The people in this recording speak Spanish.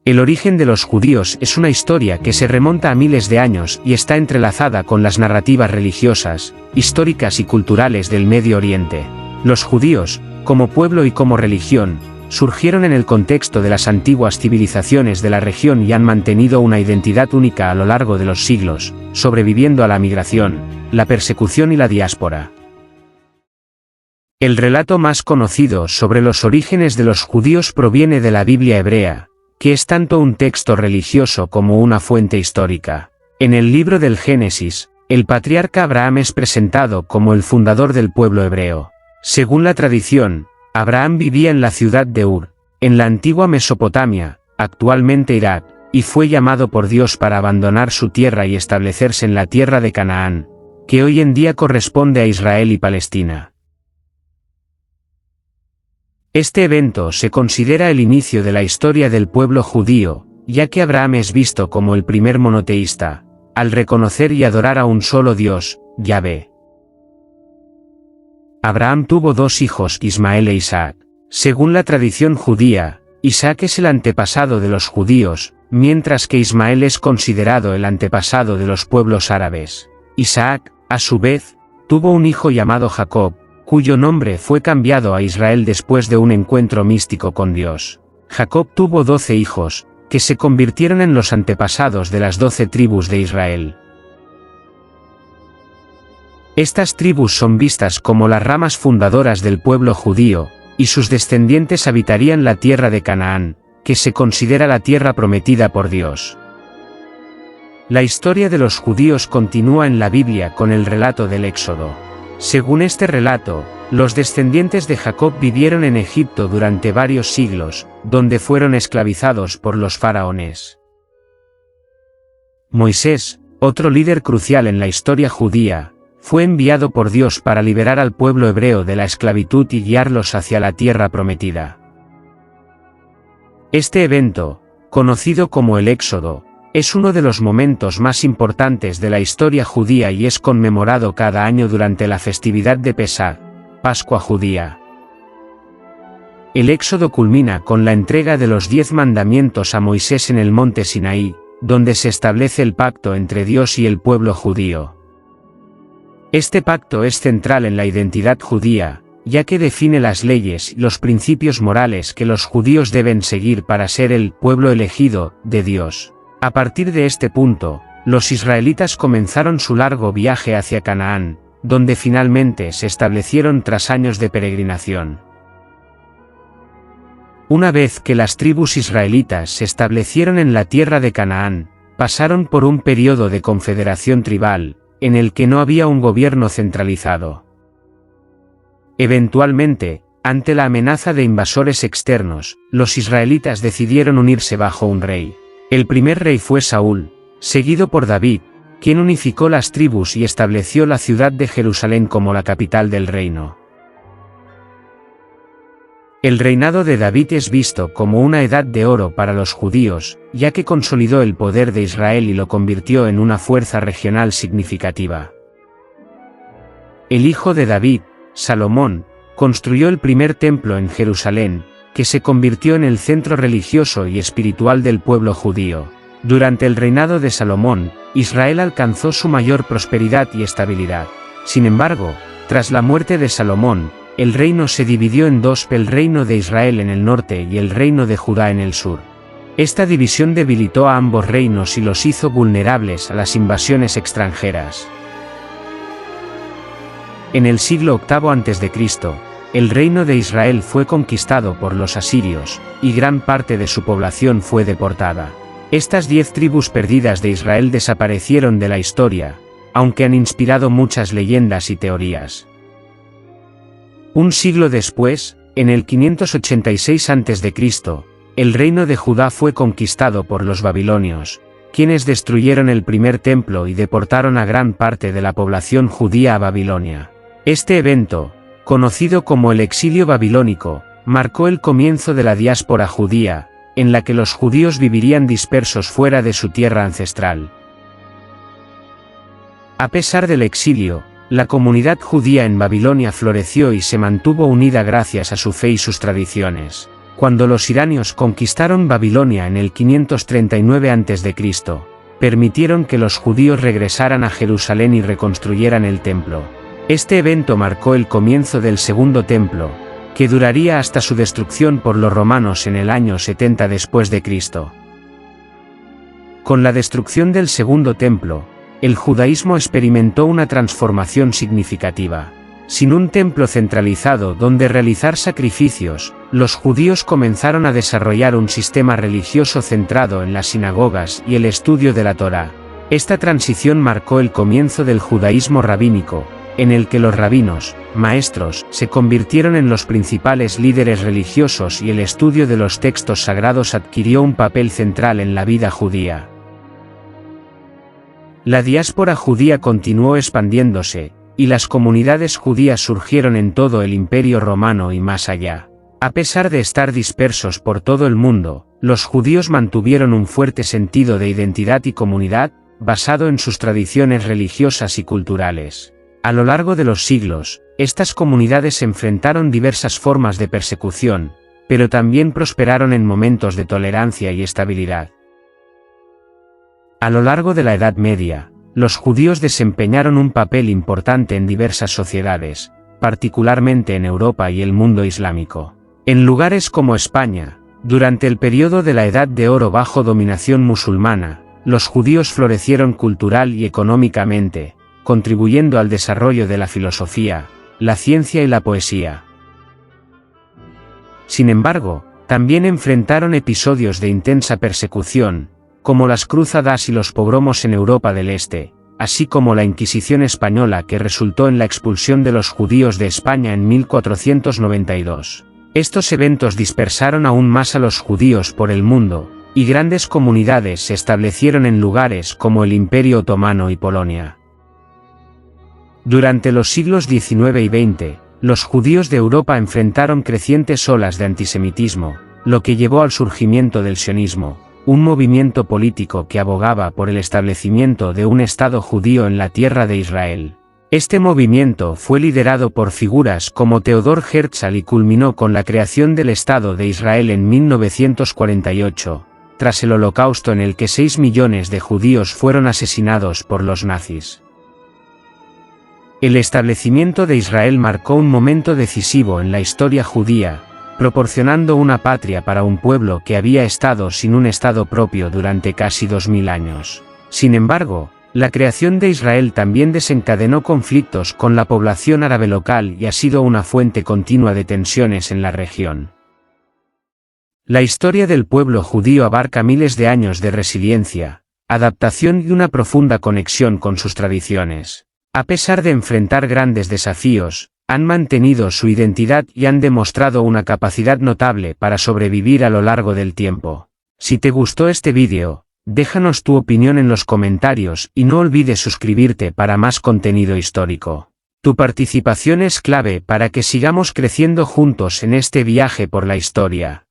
El origen de los judíos es una historia que se remonta a miles de años y está entrelazada con las narrativas religiosas, históricas y culturales del Medio Oriente. Los judíos, como pueblo y como religión, surgieron en el contexto de las antiguas civilizaciones de la región y han mantenido una identidad única a lo largo de los siglos, sobreviviendo a la migración, la persecución y la diáspora. El relato más conocido sobre los orígenes de los judíos proviene de la Biblia hebrea, que es tanto un texto religioso como una fuente histórica. En el libro del Génesis, el patriarca Abraham es presentado como el fundador del pueblo hebreo. Según la tradición, Abraham vivía en la ciudad de Ur, en la antigua Mesopotamia, actualmente Irak, y fue llamado por Dios para abandonar su tierra y establecerse en la tierra de Canaán, que hoy en día corresponde a Israel y Palestina. Este evento se considera el inicio de la historia del pueblo judío, ya que Abraham es visto como el primer monoteísta, al reconocer y adorar a un solo Dios, Yahvé. Abraham tuvo dos hijos, Ismael e Isaac. Según la tradición judía, Isaac es el antepasado de los judíos, mientras que Ismael es considerado el antepasado de los pueblos árabes. Isaac, a su vez, tuvo un hijo llamado Jacob, cuyo nombre fue cambiado a Israel después de un encuentro místico con Dios. Jacob tuvo 12 hijos, que se convirtieron en los antepasados de las 12 tribus de Israel. Estas tribus son vistas como las ramas fundadoras del pueblo judío, y sus descendientes habitarían la tierra de Canaán, que se considera la tierra prometida por Dios. La historia de los judíos continúa en la Biblia con el relato del Éxodo. Según este relato, los descendientes de Jacob vivieron en Egipto durante varios siglos, donde fueron esclavizados por los faraones. Moisés, otro líder crucial en la historia judía, fue enviado por Dios para liberar al pueblo hebreo de la esclavitud y guiarlos hacia la tierra prometida. Este evento, conocido como el Éxodo, es uno de los momentos más importantes de la historia judía y es conmemorado cada año durante la festividad de Pesaj, Pascua judía. El Éxodo culmina con la entrega de los 10 mandamientos a Moisés en el monte Sinaí, donde se establece el pacto entre Dios y el pueblo judío. Este pacto es central en la identidad judía, ya que define las leyes y los principios morales que los judíos deben seguir para ser el pueblo elegido de Dios. A partir de este punto, los israelitas comenzaron su largo viaje hacia Canaán, donde finalmente se establecieron tras años de peregrinación. Una vez que las tribus israelitas se establecieron en la tierra de Canaán, pasaron por un periodo de confederación tribal, en el que no había un gobierno centralizado. Eventualmente, ante la amenaza de invasores externos, los israelitas decidieron unirse bajo un rey. El primer rey fue Saúl, seguido por David, quien unificó las tribus y estableció la ciudad de Jerusalén como la capital del reino. El reinado de David es visto como una edad de oro para los judíos, ya que consolidó el poder de Israel y lo convirtió en una fuerza regional significativa. El hijo de David, Salomón, construyó el primer templo en Jerusalén, que se convirtió en el centro religioso y espiritual del pueblo judío. Durante el reinado de Salomón, Israel alcanzó su mayor prosperidad y estabilidad. Sin embargo, tras la muerte de Salomón, el reino se dividió en dos: el reino de Israel en el norte y el reino de Judá en el sur. Esta división debilitó a ambos reinos y los hizo vulnerables a las invasiones extranjeras. En el siglo VIII a.C., el reino de Israel fue conquistado por los asirios, y gran parte de su población fue deportada. Estas 10 tribus perdidas de Israel desaparecieron de la historia, aunque han inspirado muchas leyendas y teorías. Un siglo después, en el 586 a.C., el reino de Judá fue conquistado por los babilonios, quienes destruyeron el primer templo y deportaron a gran parte de la población judía a Babilonia. Este evento, conocido como el exilio babilónico, marcó el comienzo de la diáspora judía, en la que los judíos vivirían dispersos fuera de su tierra ancestral. A pesar del exilio, la comunidad judía en Babilonia floreció y se mantuvo unida gracias a su fe y sus tradiciones. Cuando los iranios conquistaron Babilonia en el 539 a.C., permitieron que los judíos regresaran a Jerusalén y reconstruyeran el templo. Este evento marcó el comienzo del Segundo Templo, que duraría hasta su destrucción por los romanos en el año 70 después de Cristo. Con la destrucción del Segundo Templo, el judaísmo experimentó una transformación significativa. Sin un templo centralizado donde realizar sacrificios, los judíos comenzaron a desarrollar un sistema religioso centrado en las sinagogas y el estudio de la Torá. Esta transición marcó el comienzo del judaísmo rabínico, en el que los rabinos, maestros, se convirtieron en los principales líderes religiosos y el estudio de los textos sagrados adquirió un papel central en la vida judía. La diáspora judía continuó expandiéndose, y las comunidades judías surgieron en todo el Imperio Romano y más allá. A pesar de estar dispersos por todo el mundo, los judíos mantuvieron un fuerte sentido de identidad y comunidad, basado en sus tradiciones religiosas y culturales. A lo largo de los siglos, estas comunidades enfrentaron diversas formas de persecución, pero también prosperaron en momentos de tolerancia y estabilidad. A lo largo de la Edad Media, los judíos desempeñaron un papel importante en diversas sociedades, particularmente en Europa y el mundo islámico. En lugares como España, durante el periodo de la Edad de Oro bajo dominación musulmana, los judíos florecieron cultural y económicamente, contribuyendo al desarrollo de la filosofía, la ciencia y la poesía. Sin embargo, también enfrentaron episodios de intensa persecución, como las cruzadas y los pogromos en Europa del Este, así como la Inquisición española que resultó en la expulsión de los judíos de España en 1492. Estos eventos dispersaron aún más a los judíos por el mundo, y grandes comunidades se establecieron en lugares como el Imperio Otomano y Polonia. Durante los siglos XIX y XX, los judíos de Europa enfrentaron crecientes olas de antisemitismo, lo que llevó al surgimiento del sionismo, un movimiento político que abogaba por el establecimiento de un Estado judío en la tierra de Israel. Este movimiento fue liderado por figuras como Theodor Herzl y culminó con la creación del Estado de Israel en 1948, tras el Holocausto en el que 6 millones de judíos fueron asesinados por los nazis. El establecimiento de Israel marcó un momento decisivo en la historia judía, proporcionando una patria para un pueblo que había estado sin un Estado propio durante casi 2000 años. Sin embargo, la creación de Israel también desencadenó conflictos con la población árabe local y ha sido una fuente continua de tensiones en la región. La historia del pueblo judío abarca miles de años de resiliencia, adaptación y una profunda conexión con sus tradiciones. A pesar de enfrentar grandes desafíos, han mantenido su identidad y han demostrado una capacidad notable para sobrevivir a lo largo del tiempo. Si te gustó este vídeo, déjanos tu opinión en los comentarios y no olvides suscribirte para más contenido histórico. Tu participación es clave para que sigamos creciendo juntos en este viaje por la historia.